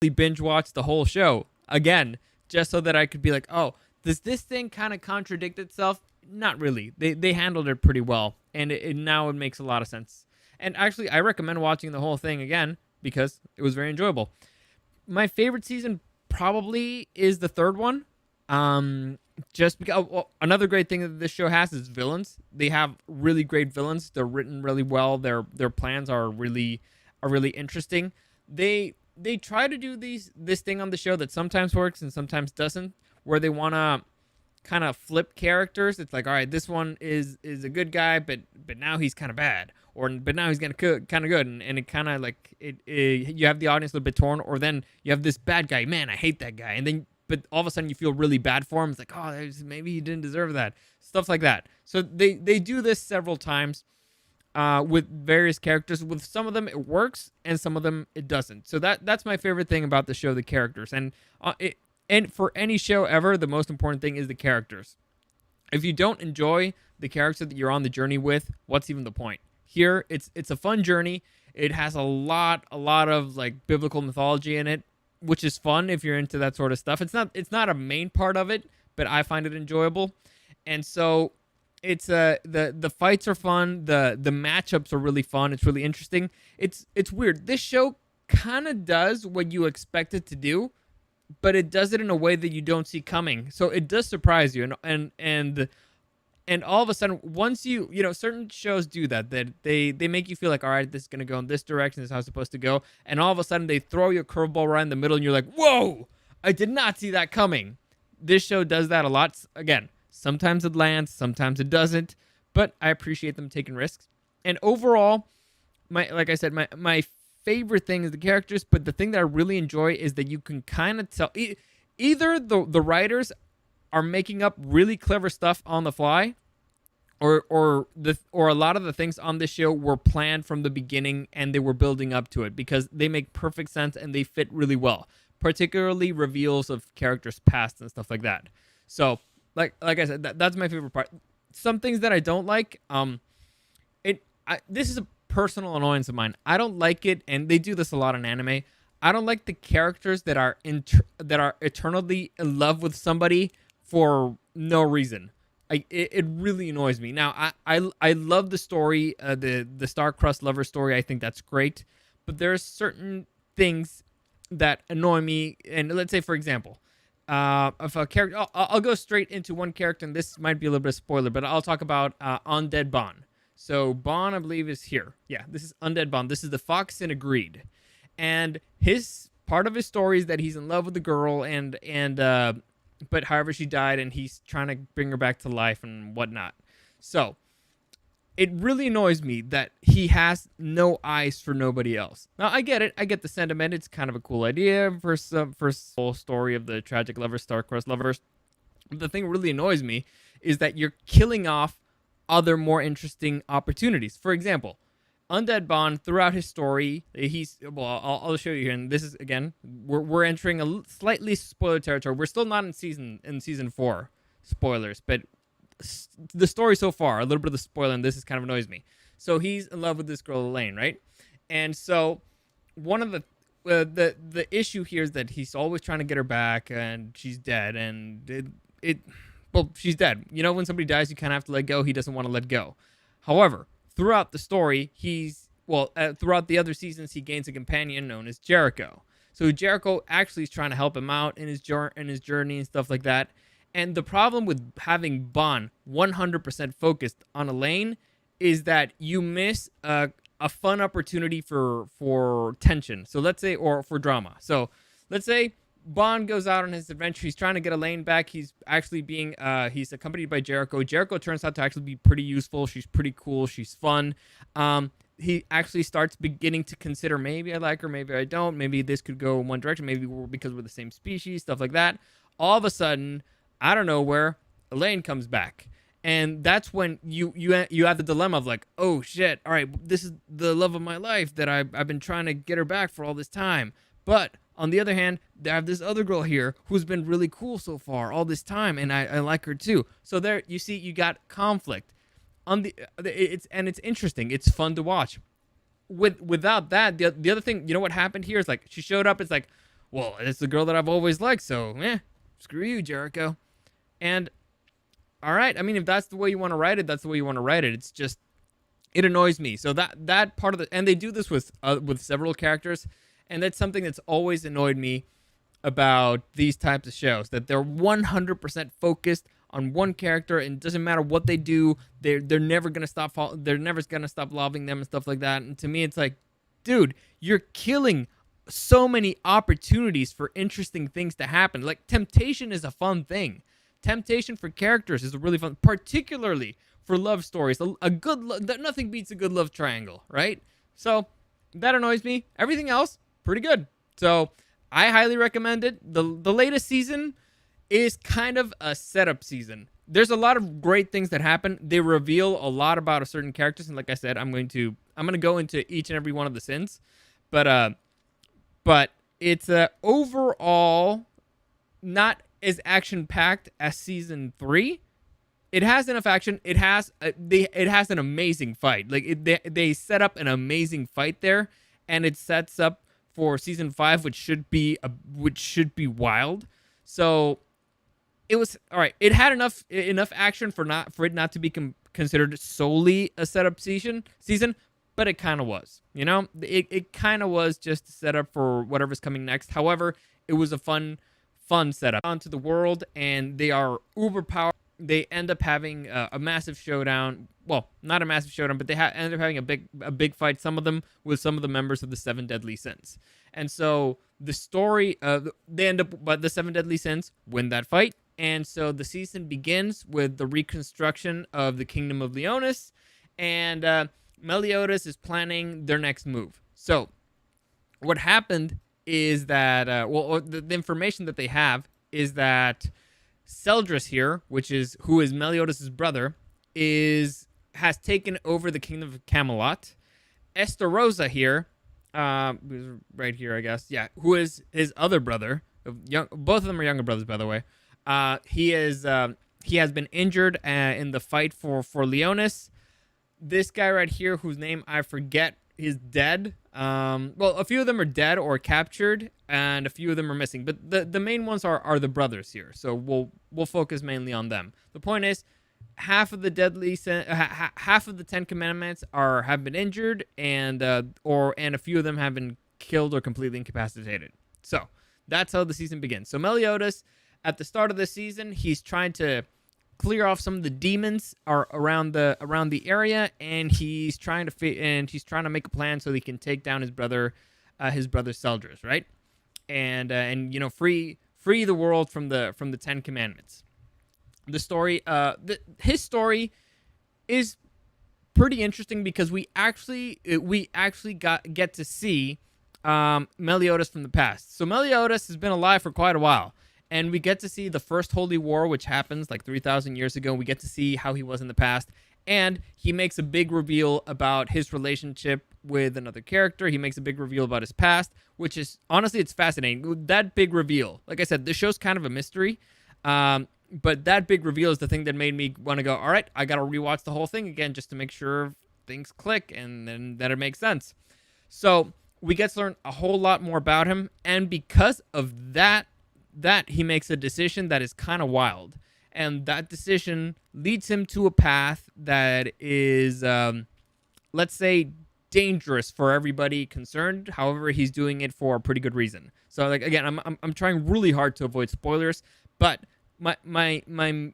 binge watch the whole show again, just so that I could be like, oh, does this thing kind of contradict itself? Not really. They handled it pretty well, and now it makes a lot of sense. And actually, I recommend watching the whole thing again because it was very enjoyable. My favorite season probably is the third one. Just because another great thing that this show has is villains. They have really great villains. They're written really well. Their plans are really interesting. They try to do this thing on the show that sometimes works and sometimes doesn't, where they want to kind of flip characters. It's like, all right, this one is a good guy, but now he's kind of bad, or but now he's kind of good, and it kind of like it you have the audience a little bit torn, or then you have this bad guy, man, I hate that guy, and then but all of a sudden you feel really bad for him. It's like, oh, maybe he didn't deserve that, stuff like that. So they do this several times. With various characters. With some of them it works, and some of them it doesn't. So that's my favorite thing about the show, the characters. And for any show ever, the most important thing is the characters. If you don't enjoy the character that you're on the journey with, what's even the point? Here, it's a fun journey. It has a lot of like biblical mythology in it, which is fun if you're into that sort of stuff. It's not a main part of it, but I find it enjoyable. And so it's the fights are fun, the matchups are really fun, it's really interesting. It's weird. This show kind of does what you expect it to do, but it does it in a way that you don't see coming. So it does surprise you, and all of a sudden, once certain shows do that they make you feel like, all right, this is gonna go in this direction, this is how it's supposed to go, and all of a sudden they throw you a curveball right in the middle, and you're like, whoa, I did not see that coming. This show does that a lot. Again, sometimes it lands, sometimes it doesn't, but I appreciate them taking risks. And overall, like I said, my favorite thing is the characters, but the thing that I really enjoy is that you can kind of tell either the writers are making up really clever stuff on the fly, or a lot of the things on this show were planned from the beginning and they were building up to it because they make perfect sense and they fit really well, particularly reveals of characters' past and stuff like that. So like I said, that's my favorite part. Some things that I don't like, this is a personal annoyance of mine. I don't like it, and they do this a lot in anime. I don't like the characters that are eternally in love with somebody for no reason. It really annoys me. Now I love the story, the star-crossed lover story. I think that's great, but there are certain things that annoy me. And let's say, for example, if a character, I'll go straight into one character, and this might be a little bit of spoiler, but I'll talk about Undead Bond. So Bond, I believe, is here. Yeah, this is Undead Bond. This is the Fox in Agreed, and his part of his story is that he's in love with the girl, but however she died, and he's trying to bring her back to life and whatnot. So it really annoys me that he has no eyes for nobody else. Now, I get it. I get the sentiment. It's kind of a cool idea for whole story of the tragic lovers, star-crossed lovers. But the thing that really annoys me is that you're killing off other more interesting opportunities. For example, Undead Bond, throughout his story, I'll show you here. And this is, again, we're entering a slightly spoiler territory. We're still not in season 4 spoilers, but the story so far, a little bit of the spoiler, and this is kind of annoys me. So he's in love with this girl Elaine, right? And so one of the issue here is that he's always trying to get her back, and she's dead, and she's dead. You know, when somebody dies, you kind of have to let go. He doesn't want to let go. However, throughout the story, throughout the other seasons, he gains a companion known as Jericho. So Jericho actually is trying to help him out in his journey and stuff like that. And the problem with having Bond 100% focused on Elaine is that you miss a fun opportunity for tension. So let's say, or for drama. So let's say Bond goes out on his adventure. He's trying to get Elaine back. He's actually he's accompanied by Jericho. Jericho turns out to actually be pretty useful. She's pretty cool. She's fun. He actually starts beginning to consider, maybe I like her, maybe I don't. Maybe this could go in one direction. Maybe because we're the same species, stuff like that. All of a sudden, out of nowhere, Elaine comes back. And that's when you have the dilemma of like, oh shit, all right, this is the love of my life that I've been trying to get her back for all this time. But on the other hand, I have this other girl here who's been really cool so far all this time, and I like her too. So there, you see, you got conflict. It's interesting. It's fun to watch. Without that, the other thing, you know what happened here is like she showed up. It's like, well, it's the girl that I've always liked, so screw you, Jericho. And all right, I mean, if that's the way you want to write it, that's the way you want to write it. It's just it annoys me. So that part of the, and they do this with several characters, and that's something that's always annoyed me about these types of shows, that they're 100% focused on one character, and it doesn't matter what they do, they're never gonna stop they're never gonna stop loving them and stuff like that. And to me, it's like, dude, you're killing so many opportunities for interesting things to happen. Like, temptation is a fun thing. Temptation for characters is really fun, particularly for love stories. A good nothing beats a good love triangle, right? So that annoys me. Everything else, pretty good. So I highly recommend it. The latest season is kind of a setup season. There's a lot of great things that happen. They reveal a lot about a certain characters, and like I said, I'm going to go into each and every one of the sins, but it's overall not as action packed as season 3. It has enough action. It has an amazing fight. Like they set up an amazing fight there, and it sets up for season 5, which should be wild. So it was all right. It had enough action for it not to be considered solely a setup season, but it kind of was. You know, it kind of was just a setup for whatever's coming next. However, it was a fun setup onto the world, and they are uber powered. They end up having a massive showdown. Well, not a massive showdown, but they end up having a big fight. Some of them with some of the members of the 7 Deadly Sins. And so the story, they end up, but the 7 Deadly Sins win that fight. And so the season begins with the reconstruction of the Kingdom of Leonis, and Meliodas is planning their next move. So what happened is that, the information that they have is that Seldris here, who is Meliodas' brother, has taken over the Kingdom of Camelot. Estarossa here, right here, I guess, yeah, who is his other brother. Both of them are younger brothers, by the way. He has been injured in the fight for Leonis. This guy right here, whose name I forget, is dead. A few of them are dead or captured, and a few of them are missing. But the main ones are the brothers here. So we'll focus mainly on them. The point is, half of the half of the 10 Commandments have been injured, and a few of them have been killed or completely incapacitated. So that's how the season begins. So Meliodas, at the start of the season, he's trying to clear off some of the demons around the area, and he's trying to make a plan so he can take down his brother Seldris, right? And free the world from the 10 Commandments. The story, his story is pretty interesting because we actually get to see Meliodas from the past. So Meliodas has been alive for quite a while. And we get to see the first Holy War, which happens like 3,000 years ago. We get to see how he was in the past. And he makes a big reveal about his relationship with another character. He makes a big reveal about his past, which is, honestly, it's fascinating. That big reveal, like I said, this show's kind of a mystery. But that big reveal is the thing that made me want to go, all right, I got to rewatch the whole thing again just to make sure things click and then that it makes sense. So we get to learn a whole lot more about him. And because of that he makes a decision that is kind of wild, and that decision leads him to a path that is, let's say, dangerous for everybody concerned. However, he's doing it for a pretty good reason. So, like, again, I'm trying really hard to avoid spoilers, but my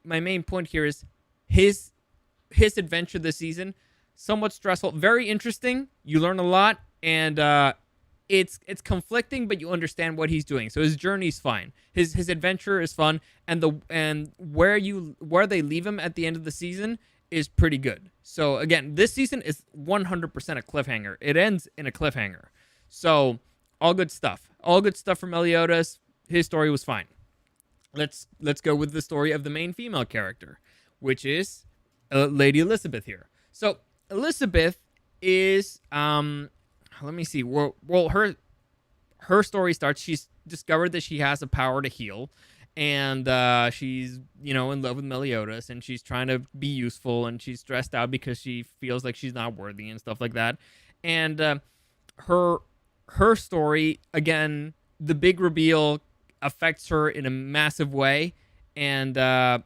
main point here is his adventure this season, somewhat stressful, very interesting. You learn a lot, and it's conflicting, but you understand what he's doing. So his journey's fine. His adventure is fun, and where they leave him at the end of the season is pretty good. So again, this season is 100% a cliffhanger. It ends in a cliffhanger. So all good stuff. All good stuff from Meliodas. His story was fine. Let's go with the story of the main female character, which is Lady Elizabeth here. So Elizabeth is let me see. Well, her story starts. She's discovered that she has a power to heal, and she's in love with Meliodas, and she's trying to be useful, and she's stressed out because she feels like she's not worthy and stuff like that. And her story again the big reveal affects her in a massive way, and that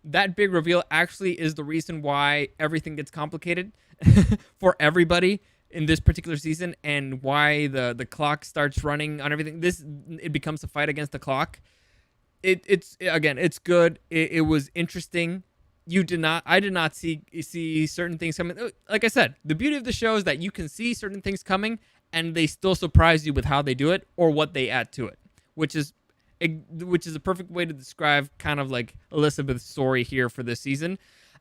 that big reveal actually is the reason why everything gets complicated for everybody in this particular season, and why the clock starts running on everything. It becomes a fight against the clock. It's again, it's good. It was interesting. I did not see certain things coming. Like I said, the beauty of the show is that you can see certain things coming, and they still surprise you with how they do it or what they add to it, which is a perfect way to describe kind of like Elizabeth's story here for this season.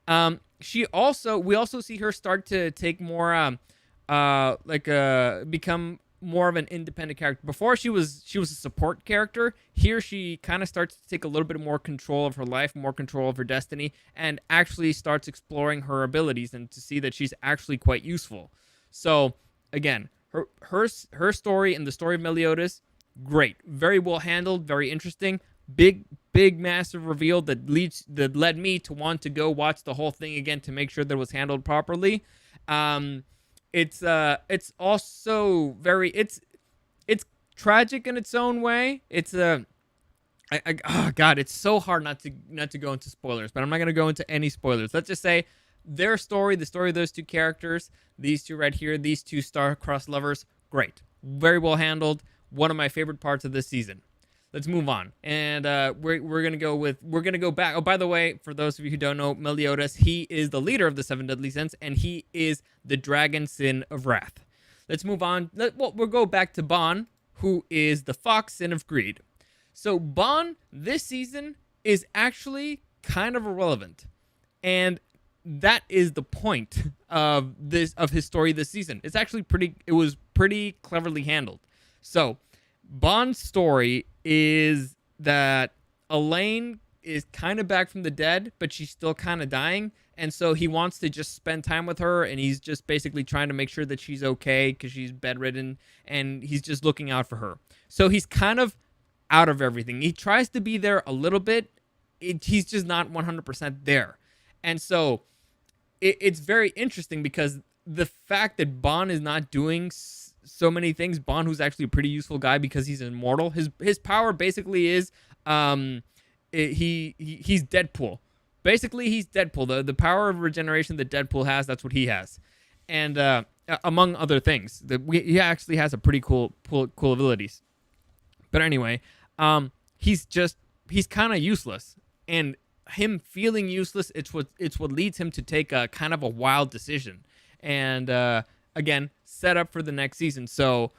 We also see her start to take more become more of an independent character. Before she was a support character. Here she kind of starts to take a little bit more control of her life, more control of her destiny, and actually starts exploring her abilities and to see that she's actually quite useful. So again, her story and the story of Meliodas, great, very well handled, very interesting, big massive reveal that led me to want to go watch the whole thing again to make sure that it was handled properly. It's also it's tragic in its own way. Oh god, it's so hard not to go into spoilers, but I'm not gonna go into any spoilers. Let's just say their story, the story of those two characters, these two right here, these two star-crossed lovers, great, very well handled. One of my favorite parts of this season. Let's move on, and we're gonna go back. Oh, by the way, for those of you who don't know, Meliodas, he is the leader of the seven deadly sins, and he is the dragon sin of wrath. Let's move on. We'll go back to Bon, who is the fox sin of greed. So Bon this season is actually kind of irrelevant, and that is the point of his story this season. It was pretty cleverly handled. So Bon's story is that Elaine is kind of back from the dead, but she's still kind of dying. And so he wants to just spend time with her, and he's just basically trying to make sure that she's okay because she's bedridden, and he's just looking out for her. So he's kind of out of everything. He tries to be there a little bit. He's just not 100% there. And so it's very interesting because the fact that Bon is not doing so many things. Bon, who's actually a pretty useful guy because he's immortal. His power basically is he's Deadpool. Basically, he's Deadpool. The power of regeneration that Deadpool has, that's what he has. And among other things, he actually has a pretty cool abilities. But anyway, he's kind of useless, and him feeling useless, it's what leads him to take a kind of a wild decision. And again, set up for the next season. So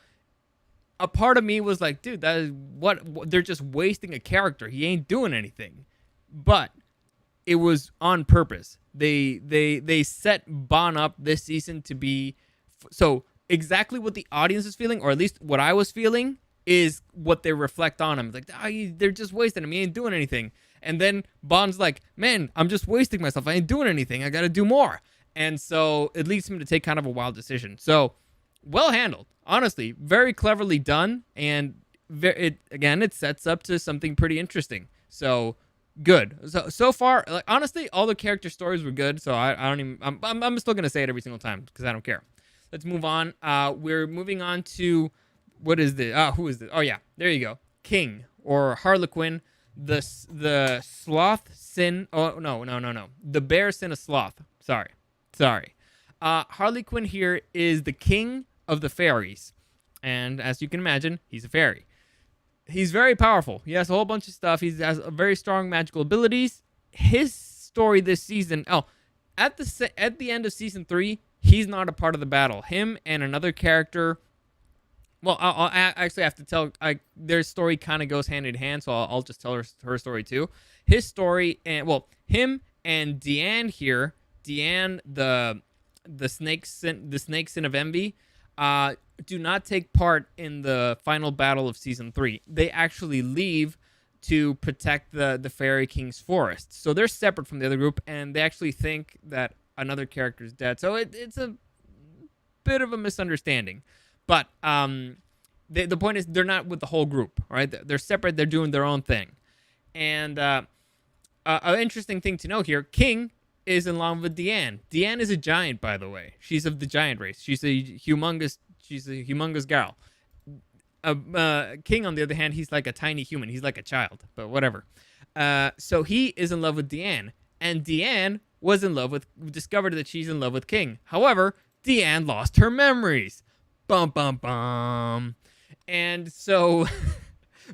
a part of me was like, dude, that is what they're just wasting a character. He ain't doing anything. But it was on purpose. They set Bon up this season to be so exactly what the audience is feeling, or at least what I was feeling, is what they reflect on him. It's like, they're just wasting him. He ain't doing anything. And then Bon's like, man, I'm just wasting myself. I ain't doing anything. I got to do more. And so it leads him to take kind of a wild decision. So well handled, honestly, very cleverly done, and it sets up to something pretty interesting. So good. So far, like, honestly, all the character stories were good. So I don't even. I'm still gonna say it every single time because I don't care. Let's move on. We're moving on to what is this? Who is this? Oh yeah, there you go. King or Harlequin, the sloth sin. Oh no. The bear sin of sloth. Sorry. Harley Quinn here is the king of the fairies. And as you can imagine, he's a fairy. He's very powerful. He has a whole bunch of stuff. He has very strong magical abilities. His story this season... at the end of season 3, he's not a part of the battle. Him and another character... Well, I'll actually have to tell... their story kind of goes hand in hand, so I'll just tell her story too. His story... him and Deanne here... Deanne, the snake sin of envy, do not take part in the final battle of season 3. They actually leave to protect the Fairy King's forest. So they're separate from the other group, and they actually think that another character is dead. So it's a bit of a misunderstanding. But the point is, they're not with the whole group, all right? They're separate. They're doing their own thing. And an interesting thing to know here, King is in love with Deanne. Deanne is a giant, by the way. She's of the giant race. She's a humongous gal. King, on the other hand, he's like a tiny human. He's like a child, but whatever. So he is in love with Deanne, and Deanne was in love with, discovered that she's in love with King. However, Deanne lost her memories. Bum, bum, bum. And so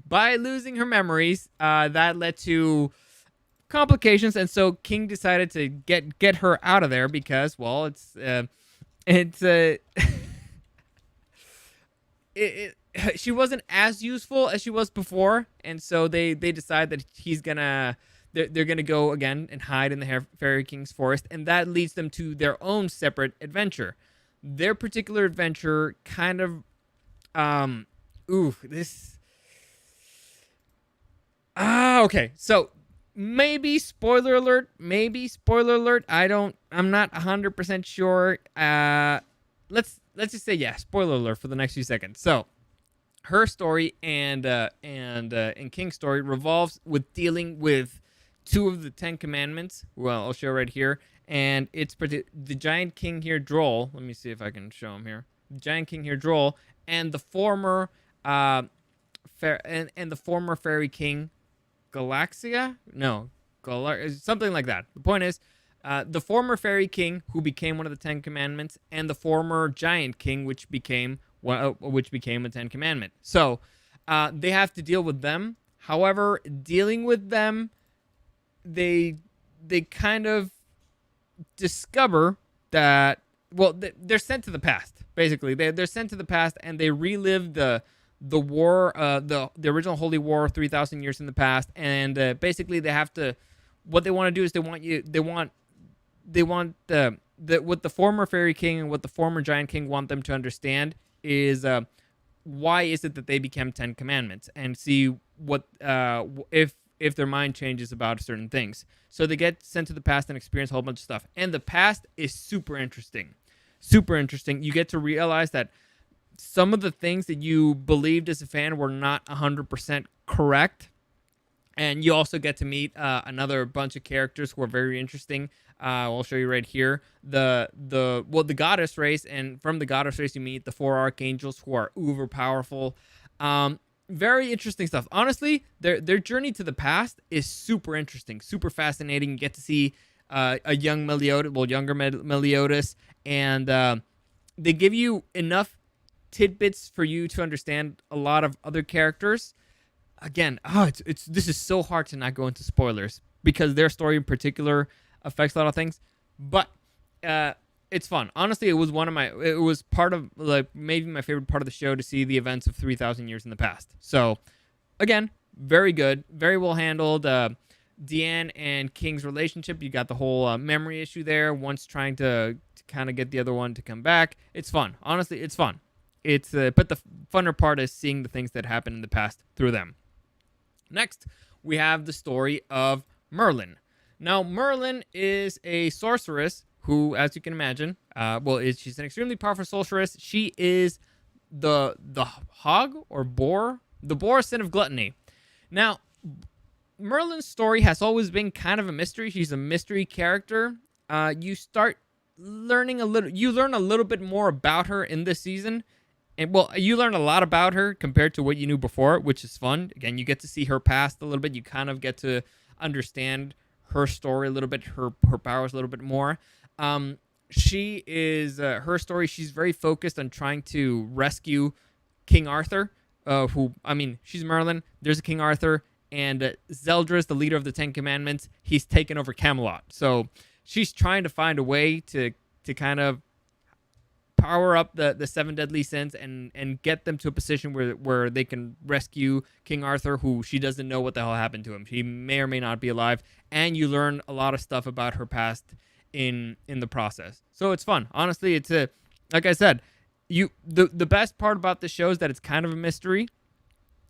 by losing her memories, that led to complications, and so King decided to get her out of there because, well, it's it, she wasn't as useful as she was before, and so they decide that they're gonna go again and hide in the Fairy King's forest, and that leads them to their own separate adventure. Their particular adventure kind of this okay, so maybe spoiler alert. I'm not 100% sure. Let's just say, yeah, spoiler alert for the next few seconds. So her story and King's story revolves with dealing with two of the Ten Commandments. Well, I'll show right here, and it's the giant king here, Droll. Let me see if I can show him here. The giant king here, Droll, and the former and the former fairy king, Galaxia? No, something like that. The point is, the former fairy king who became one of the Ten Commandments, and the former giant king, which became a Ten Commandment. So they have to deal with them. However, dealing with them, they kind of discover that, well, they're sent to the past. Basically, they're sent to the past, and they relive the war, the original Holy War 3,000 years in the past, and basically they have to. What they want to do is they want what the former fairy king and what the former giant king want them to understand is why is it that they became Ten Commandments, and see what if their mind changes about certain things. So they get sent to the past and experience a whole bunch of stuff, and the past is super interesting. You get to realize that some of the things that you believed as a fan were not 100% correct. And you also get to meet another bunch of characters who are very interesting. I'll show you right here. The goddess race, and from the goddess race you meet the four archangels who are uber powerful. Very interesting stuff. Honestly, their journey to the past is super interesting, super fascinating. You get to see a young younger Meliodas, and they give you enough tidbits for you to understand a lot of other characters. Again, this is so hard to not go into spoilers because their story in particular affects a lot of things, but it's fun. Honestly, it was part of, like, maybe my favorite part of the show to see the events of 3,000 years in the past. So again, very good, very well handled. Deanne and King's relationship, you got the whole memory issue there. One's trying to kind of get the other one to come back. It's fun. Honestly, it's fun. But the funner part is seeing the things that happened in the past through them. Next, we have the story of Merlin. Now, Merlin is a sorceress who, as you can imagine, she's an extremely powerful sorceress. She is the hog or boar, the boar sin of gluttony. Now, Merlin's story has always been kind of a mystery. She's a mystery character. You learn a little bit more about her in this season. And, well, you learn a lot about her compared to what you knew before, which is fun. Again, you get to see her past a little bit. You kind of get to understand her story a little bit, her powers a little bit more. She is, her story, she's very focused on trying to rescue King Arthur, she's Merlin. There's a King Arthur, and Zeldris, the leader of the Ten Commandments, he's taken over Camelot. So she's trying to find a way to kind of power up the seven deadly sins and get them to a position where they can rescue King Arthur, who she doesn't know what the hell happened to him. He may or may not be alive, and you learn a lot of stuff about her past in the process. So it's fun. Honestly, it's like I said, the best part about the show is that it's kind of a mystery,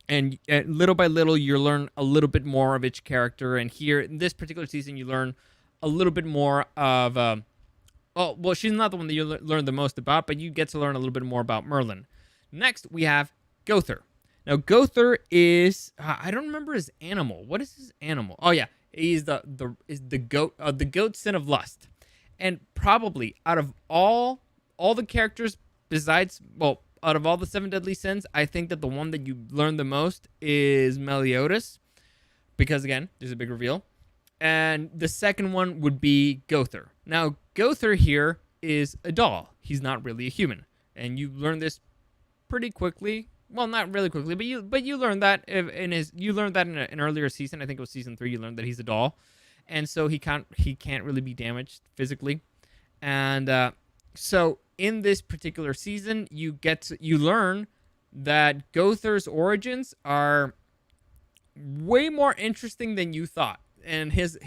and little by little you learn a little bit more of each character. And here in this particular season, you learn a little bit more of she's not the one that you learn the most about, but you get to learn a little bit more about Merlin. Next, we have Gowther. Now, Gowther is I don't remember his animal. What is his animal? Oh yeah, he's the goat, the goat sin of lust. And probably out of all the characters besides, out of all the seven deadly sins, I think that the one that you learn the most is Meliodas, because again, there's a big reveal. And the second one would be Gother. Now, Gother here is a doll. He's not really a human, and you learn this pretty quickly. Well, not really quickly, but you learned that in an earlier season. I think it was season 3. You learned that he's a doll, and so he can't really be damaged physically. And so in this particular season, you learn that Gother's origins are way more interesting than you thought, and his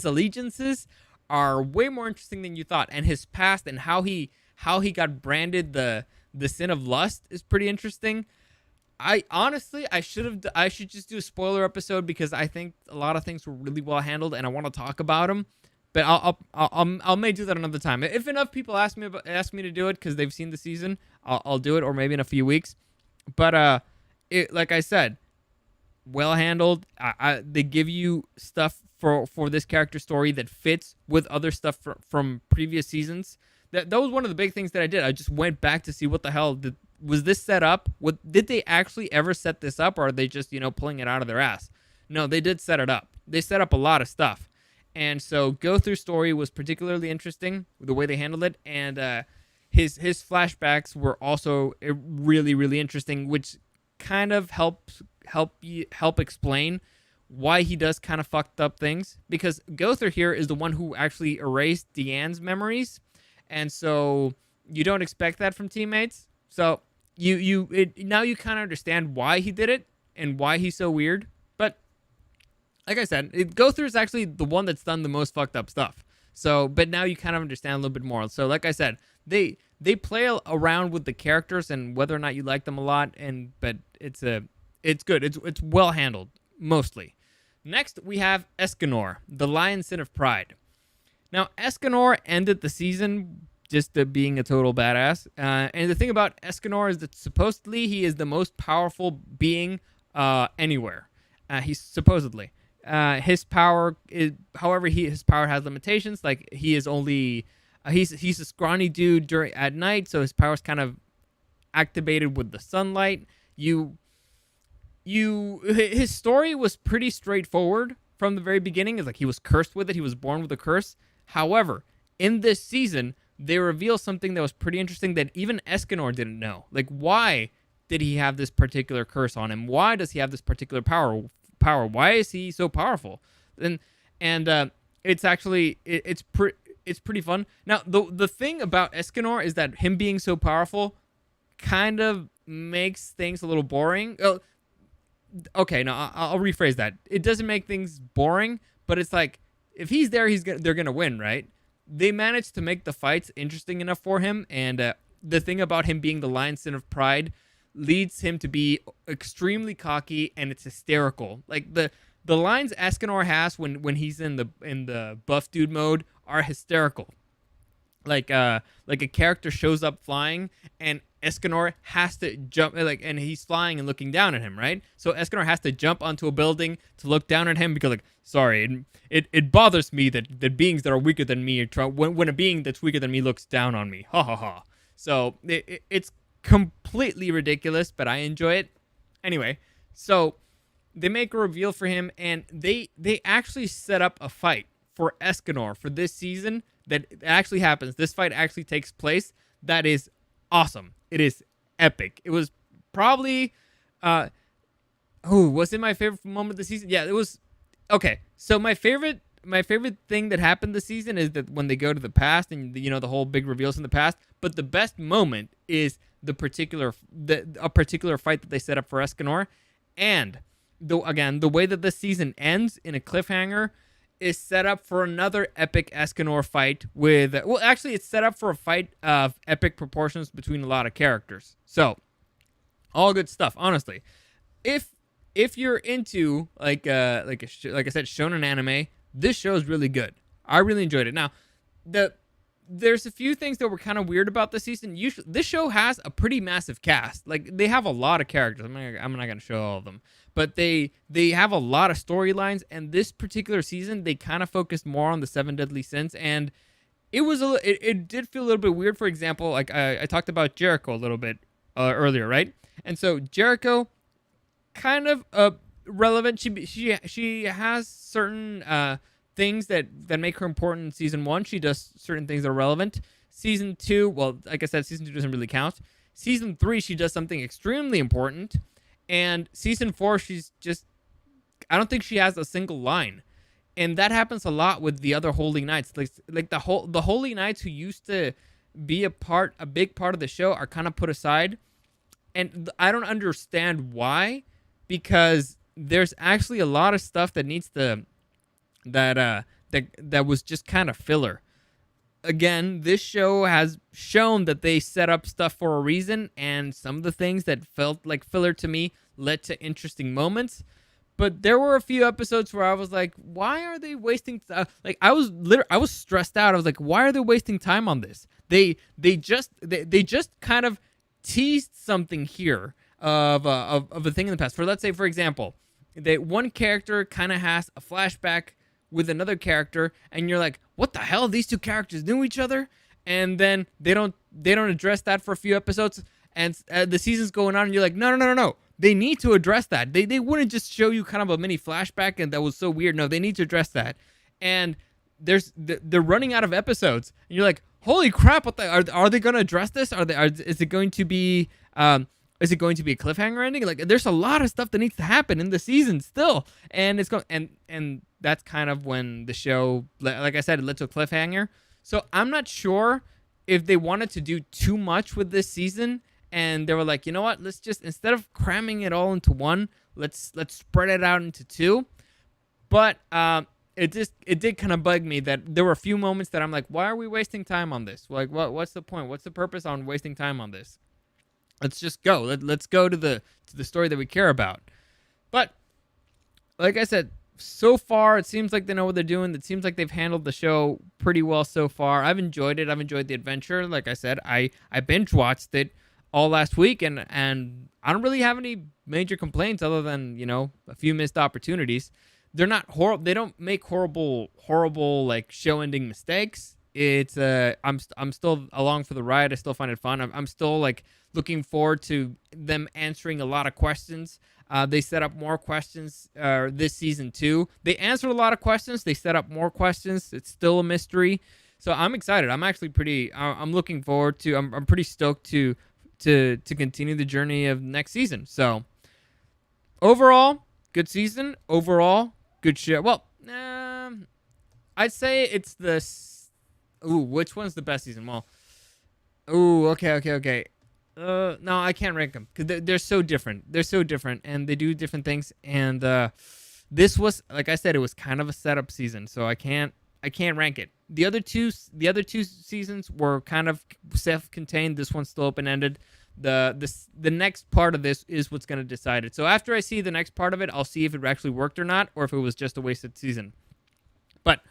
allegiances are way more interesting than you thought, and his past and how he got branded the sin of lust is pretty interesting. I should just do a spoiler episode, because I think a lot of things were really well handled and I want to talk about them. But I'll may do that another time. If enough people ask me to do it because they've seen the season, I'll do it, or maybe in a few weeks. But like I said, well handled. They give you stuff for this character story that fits with other stuff from previous seasons. That was one of the big things that I did. I just went back to see what the hell was this set up. Did they actually ever set this up, or are they just pulling it out of their ass? No, they did set it up. They set up a lot of stuff. And so Gother's story was particularly interesting, the way they handled it, and his flashbacks were also really, really interesting, which kind of help explain why he does kind of fucked up things. Because Gother here is the one who actually erased Deanne's memories, and so you don't expect that from teammates. So now you kind of understand why he did it and why he's so weird. Like I said, Gother is actually the one that's done the most fucked up stuff. So, but now you kind of understand a little bit more. So, like I said, they play around with the characters and whether or not you like them a lot. But it's good. It's well handled mostly. Next, we have Escanor, the Lion Sin of Pride. Now, Escanor ended the season just being a total badass. And the thing about Escanor is that supposedly he is the most powerful being anywhere. He's supposedly. His power is, however, his power has limitations. Like he is only, he's a scrawny dude at night, so his power is kind of activated with the sunlight. His story was pretty straightforward from the very beginning. It's like he was cursed with it. He was born with a curse. However, in this season, they reveal something that was pretty interesting that even Escanor didn't know. Like, why did he have this particular curse on him? Why does he have this particular power? Why is he so powerful? And it's actually it's pretty fun. Now the thing about Escanor is that him being so powerful kind of makes things a little boring. Okay, no, I'll rephrase that. It doesn't make things boring, but it's like if he's there, they're gonna win, right? They managed to make the fights interesting enough for him, and the thing about him being the Lion Sin of Pride leads him to be extremely cocky, and it's hysterical. Like the lines Escanor has when he's in the buff dude mode are hysterical. Like a character shows up flying, and Escanor has to jump, and he's flying and looking down at him, right? So Escanor has to jump onto a building to look down at him because, sorry, it bothers me that beings that are weaker than me when a being that's weaker than me looks down on me. Ha ha ha. So it's completely ridiculous, but I enjoy it. Anyway, so they make a reveal for him, and they actually set up a fight for Escanor for this season that actually happens. This fight actually takes place. That is awesome. It is epic. It was probably was it my favorite moment of the season? Yeah, it was. Okay, so my favorite thing that happened this season is that when they go to the past and the whole big reveals in the past, but the best moment is a particular fight that they set up for Escanor, and the way that this season ends in a cliffhanger is set up for another epic Escanor fight it's set up for a fight of epic proportions between a lot of characters. So, all good stuff, honestly. If you're into like I said, shonen anime, this show is really good. I really enjoyed it. Now, there's a few things that were kind of weird about this season. This show has a pretty massive cast. Like, they have a lot of characters. I'm not going to show all of them. But they have a lot of storylines, and this particular season, they kind of focused more on the 7 deadly sins, and it did feel a little bit weird. For example, like I talked about Jericho a little bit earlier, right? And so Jericho, kind of relevant. She has certain things that make her important in season 1. She does certain things that are relevant. Season 2, well, like I said, season 2 doesn't really count. Season 3, she does something extremely important, and season 4, she's just, I don't think she has a single line, and that happens a lot with the other Holy Knights. Like the Holy Knights who used to be a big part of the show are kind of put aside, and I don't understand why, because there's actually a lot of stuff that needs to that was just kind of filler. Again, this show has shown that they set up stuff for a reason, and some of the things that felt like filler to me led to interesting moments. But there were a few episodes where I was like, why are they wasting like I was stressed out. I was like, why are they wasting time on this? They just kind of teased something here of a thing in the past. For, let's say, for example, one character kind of has a flashback with another character, and you're like, what the hell? These two characters knew each other, and then they don't address that for a few episodes, and the season's going on, and you're like, no. They need to address that. They wouldn't just show you kind of a mini flashback, and that was so weird. No, they need to address that. And they're running out of episodes, and you're like, holy crap! Are they going to address this? Is it going to be a cliffhanger ending? Like, there's a lot of stuff that needs to happen in the season still, and it's going and that's kind of when the show, like I said, it led to a cliffhanger. So I'm not sure if they wanted to do too much with this season, and they were like, you know what? Let's just, instead of cramming it all into one, let's spread it out into two. But it did kind of bug me that there were a few moments that I'm like, why are we wasting time on this? Like, what's the point? What's the purpose on wasting time on this? Let's just go. Let's go to the story that we care about. But like I said, so far it seems like they know what they're doing. It seems like they've handled the show pretty well so far. I've enjoyed it. I've enjoyed the adventure. Like I said, I binge watched it all last week, and I don't really have any major complaints other than, you know, a few missed opportunities. They're not horrible. They don't make horrible like show ending mistakes. It's I'm still along for the ride. I still find it fun. I'm still like looking forward to them answering a lot of questions. They set up more questions this season too. They answered a lot of questions. They set up more questions. It's still a mystery. So I'm excited. I'm actually pretty. I'm looking forward to. I'm pretty stoked to continue the journey of next season. So overall, good season. Overall, good show. Well, I'd say it's the. Ooh, which one's the best season? Well, okay. No, I can't rank them because they're so different. They're so different, and they do different things. And this was, like I said, it was kind of a setup season, so I can't rank it. The other two seasons were kind of self-contained. This one's still open-ended. The next part of this is what's going to decide it. So after I see the next part of it, I'll see if it actually worked or not, or if it was just a wasted season. But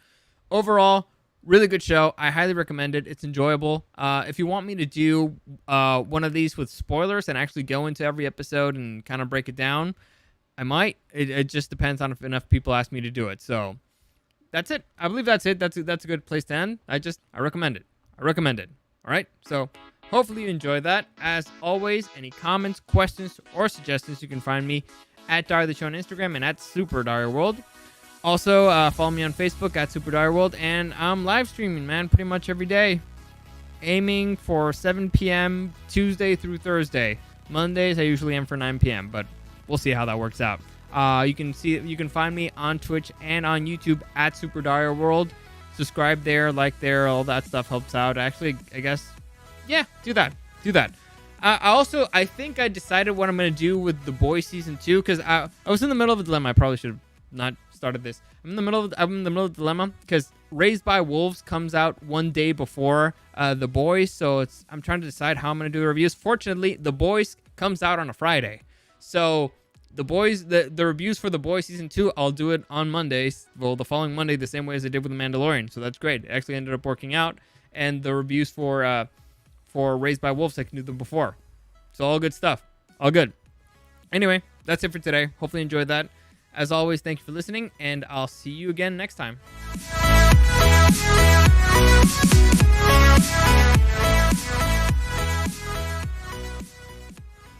overall, really good show. I highly recommend it. It's enjoyable. If you want me to do one of these with spoilers and actually go into every episode and kind of break it down, I might. It just depends on if enough people ask me to do it. So that's it. I believe that's it. That's a good place to end. I recommend it. All right. So hopefully you enjoyed that. As always, any comments, questions, or suggestions, you can find me at Dario the Show on Instagram and at Super Dario World. Also, follow me on Facebook at Super Dario World, and I'm live streaming, man, pretty much every day. Aiming for 7 p.m. Tuesday through Thursday. Mondays, I usually am for 9 p.m., but we'll see how that works out. You can find me on Twitch and on YouTube at Super Dario World. Subscribe there, like there, all that stuff helps out. Actually, I guess, yeah, do that. I think I decided what I'm going to do with The Boys Season 2, because I was in the middle of a dilemma. I probably should have not started this. I'm in the middle of the dilemma because Raised by Wolves comes out one day before The Boys, so I'm trying to decide how I'm going to do the reviews. Fortunately, The Boys comes out on a Friday, so The Boys, the reviews for The Boys Season 2, I'll do it on Mondays. Well, the following Monday, the same way as I did with The Mandalorian, so that's great. It actually ended up working out, and the reviews for Raised by Wolves, I can do them before. So all good stuff. All good. Anyway, that's it for today. Hopefully you enjoyed that. As always, thank you for listening, and I'll see you again next time.